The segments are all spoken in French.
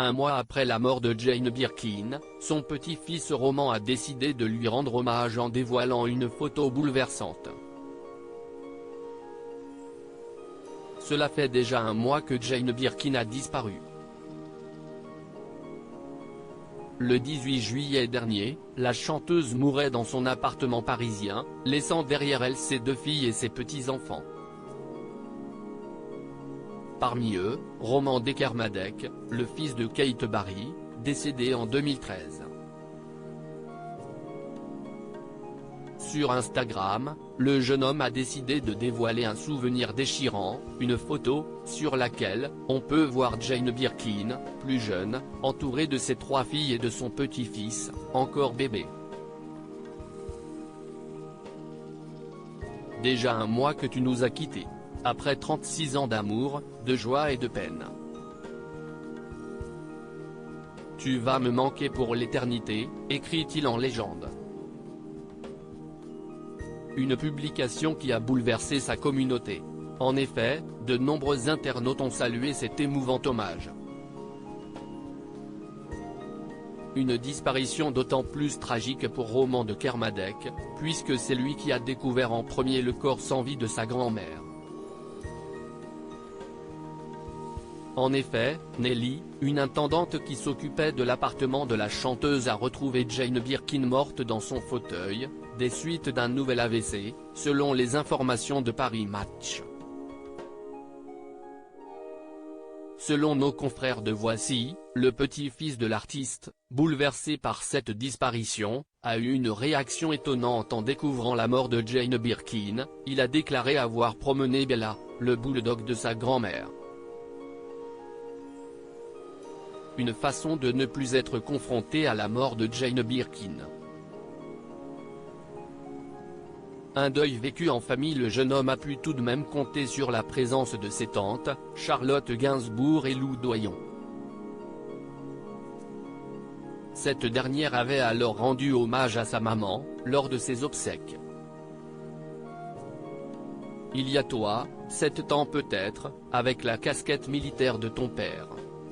Un mois après la mort de Jane Birkin, son petit-fils Roman a décidé de lui rendre hommage en dévoilant une photo bouleversante. Cela fait déjà un mois que Jane Birkin a disparu. Le 18 juillet dernier, la chanteuse mourait dans son appartement parisien, laissant derrière elle ses 2 filles et ses petits-enfants. Parmi eux, Roman de Kermadec, le fils de Kate Barry, décédé en 2013. Sur Instagram, le jeune homme a décidé de dévoiler un souvenir déchirant, une photo, sur laquelle, on peut voir Jane Birkin, plus jeune, entourée de ses 3 filles et de son petit-fils, encore bébé. Déjà un mois que tu nous as quittés. Après 36 ans d'amour, de joie et de peine. Tu vas me manquer pour l'éternité, écrit-il en légende. Une publication qui a bouleversé sa communauté. En effet, de nombreux internautes ont salué cet émouvant hommage. Une disparition d'autant plus tragique pour Roman de Kermadec, puisque c'est lui qui a découvert en premier le corps sans vie de sa grand-mère. En effet, Nelly, une intendante qui s'occupait de l'appartement de la chanteuse a retrouvé Jane Birkin morte dans son fauteuil, des suites d'un nouvel AVC, selon les informations de Paris Match. Selon nos confrères de Voici, le petit-fils de l'artiste, bouleversé par cette disparition, a eu une réaction étonnante en découvrant la mort de Jane Birkin. Il a déclaré avoir promené Bella, le bulldog de sa grand-mère. Une façon de ne plus être confronté à la mort de Jane Birkin. Un deuil vécu en famille. Le jeune homme a pu tout de même compter sur la présence de ses tantes, Charlotte Gainsbourg et Lou Doyon. Cette dernière avait alors rendu hommage à sa maman, lors de ses obsèques. Il y a toi, 7 ans peut-être, avec la casquette militaire de ton père.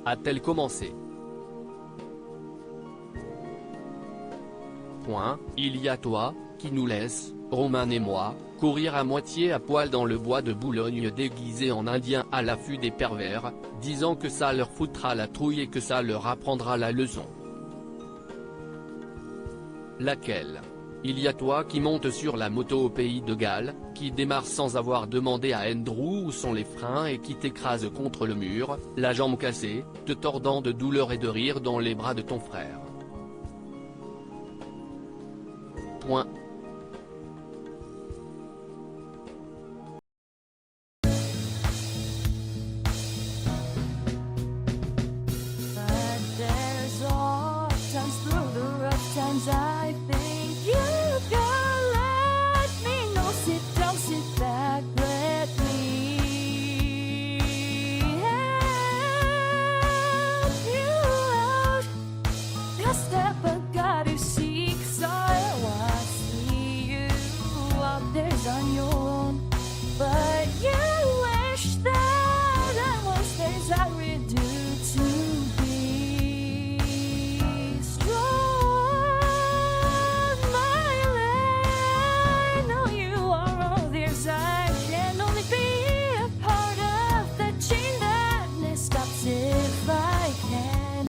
A-t-elle commencé? Il y a toi, qui nous laisse, Roman et moi, courir à moitié à poil dans le bois de Boulogne déguisés en indiens à l'affût des pervers, disant que ça leur foutra la trouille et que ça leur apprendra la leçon. Laquelle? Il y a toi qui monte sur la moto au pays de Galles, qui démarre sans avoir demandé à Andrew où sont les freins et qui t'écrase contre le mur, la jambe cassée, te tordant de douleur et de rire dans les bras de ton frère.